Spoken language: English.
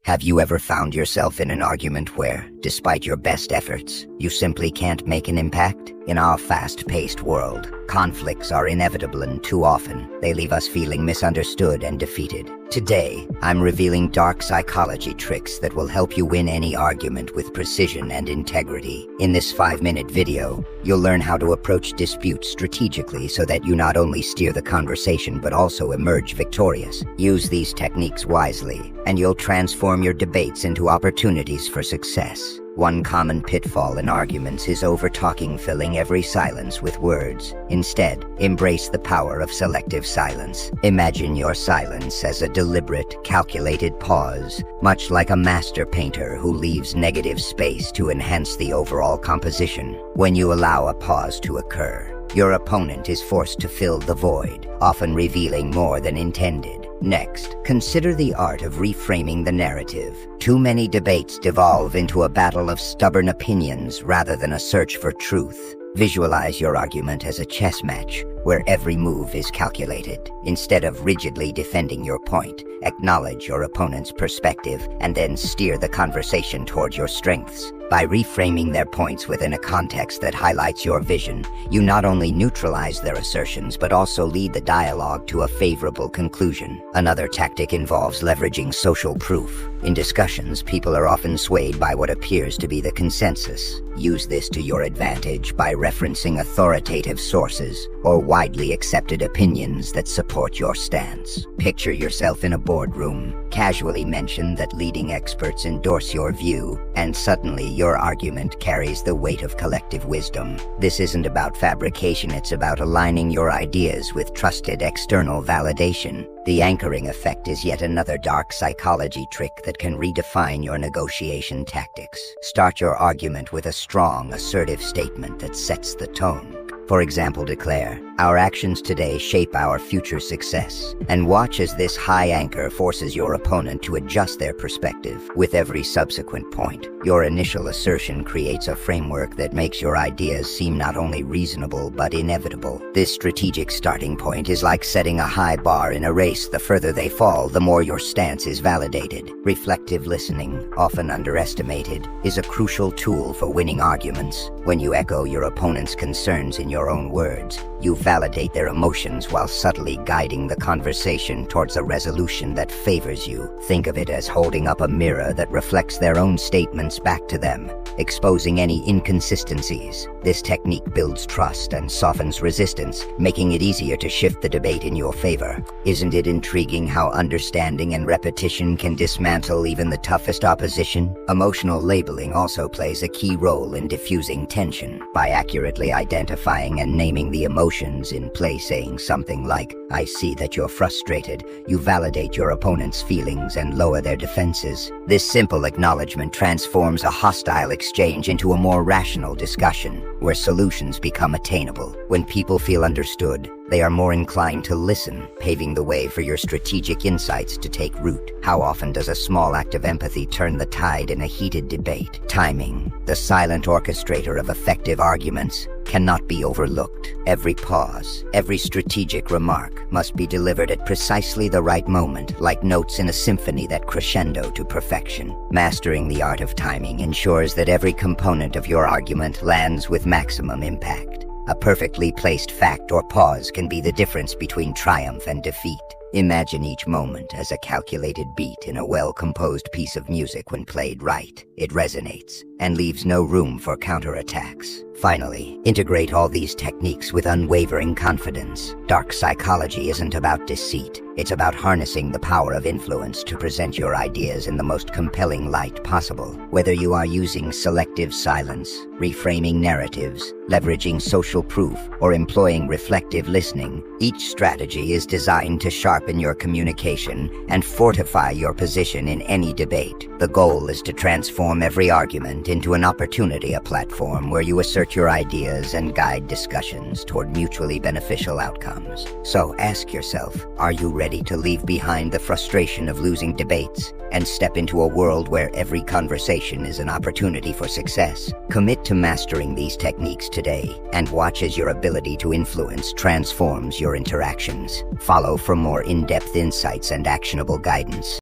Have you ever found yourself in an argument where, despite your best efforts, you simply can't make an impact? In our fast-paced world, conflicts are inevitable, and too often, they leave us feeling misunderstood and defeated. Today, I'm revealing dark psychology tricks that will help you win any argument with precision and integrity. In this 5-minute video, you'll learn how to approach disputes strategically so that you not only steer the conversation but also emerge victorious. Use these techniques wisely, and you'll transform your debates into opportunities for success. One common pitfall in arguments is over-talking, filling every silence with words. Instead, embrace the power of selective silence. Imagine your silence as a deliberate, calculated pause, much like a master painter who leaves negative space to enhance the overall composition. When you allow a pause to occur, your opponent is forced to fill the void, often revealing more than intended. Next, consider the art of reframing the narrative. Too many debates devolve into a battle of stubborn opinions rather than a search for truth. Visualize your argument as a chess match, where every move is calculated. Instead of rigidly defending your point, acknowledge your opponent's perspective and then steer the conversation toward your strengths. By reframing their points within a context that highlights your vision, you not only neutralize their assertions but also lead the dialogue to a favorable conclusion. Another tactic involves leveraging social proof. In discussions, people are often swayed by what appears to be the consensus. Use this to your advantage by referencing authoritative sources or widely accepted opinions that support your stance. Picture yourself in a boardroom. Casually mention that leading experts endorse your view, and suddenly your argument carries the weight of collective wisdom. This isn't about fabrication, it's about aligning your ideas with trusted external validation. The anchoring effect is yet another dark psychology trick that can redefine your negotiation tactics. Start your argument with a strong, assertive statement that sets the tone. For example, declare, "Our actions today shape our future success," and watch as this high anchor forces your opponent to adjust their perspective. With every subsequent point, your initial assertion creates a framework that makes your ideas seem not only reasonable but inevitable. This strategic starting point is like setting a high bar in a race. The further they fall, the more your stance is validated. Reflective listening, often underestimated, is a crucial tool for winning arguments. When you echo your opponent's concerns in your own words, you validate their emotions while subtly guiding the conversation towards a resolution that favors you. Think of it as holding up a mirror that reflects their own statements back to them, exposing any inconsistencies. This technique builds trust and softens resistance, making it easier to shift the debate in your favor. Isn't it intriguing how understanding and repetition can dismantle even the toughest opposition? Emotional labeling also plays a key role in diffusing tension. By accurately identifying and naming the emotions in play, saying something like, "I see that you're frustrated," you validate your opponent's feelings and lower their defenses. This simple acknowledgement transforms a hostile exchange into a more rational discussion, where solutions become attainable. When people feel understood, they are more inclined to listen, paving the way for your strategic insights to take root. How often does a small act of empathy turn the tide in a heated debate? Timing, the silent orchestrator of effective arguments, cannot be overlooked. Every pause, every strategic remark must be delivered at precisely the right moment, like notes in a symphony that crescendo to perfection. Mastering the art of timing ensures that every component of your argument lands with maximum impact. A perfectly placed fact or pause can be the difference between triumph and defeat. Imagine each moment as a calculated beat in a well-composed piece of music. When played right, it resonates and leaves no room for counterattacks. Finally, integrate all these techniques with unwavering confidence. Dark psychology isn't about deceit. It's about harnessing the power of influence to present your ideas in the most compelling light possible. Whether you are using selective silence, reframing narratives, leveraging social proof, or employing reflective listening, each strategy is designed to sharpen your communication and fortify your position in any debate. The goal is to transform every argument into an opportunity, a platform where you assert your ideas and guide discussions toward mutually beneficial outcomes. So ask yourself, are you ready to leave behind the frustration of losing debates and step into a world where every conversation is an opportunity for success? Commit to mastering these techniques today and watch as your ability to influence transforms your interactions. Follow for more in-depth insights and actionable guidance.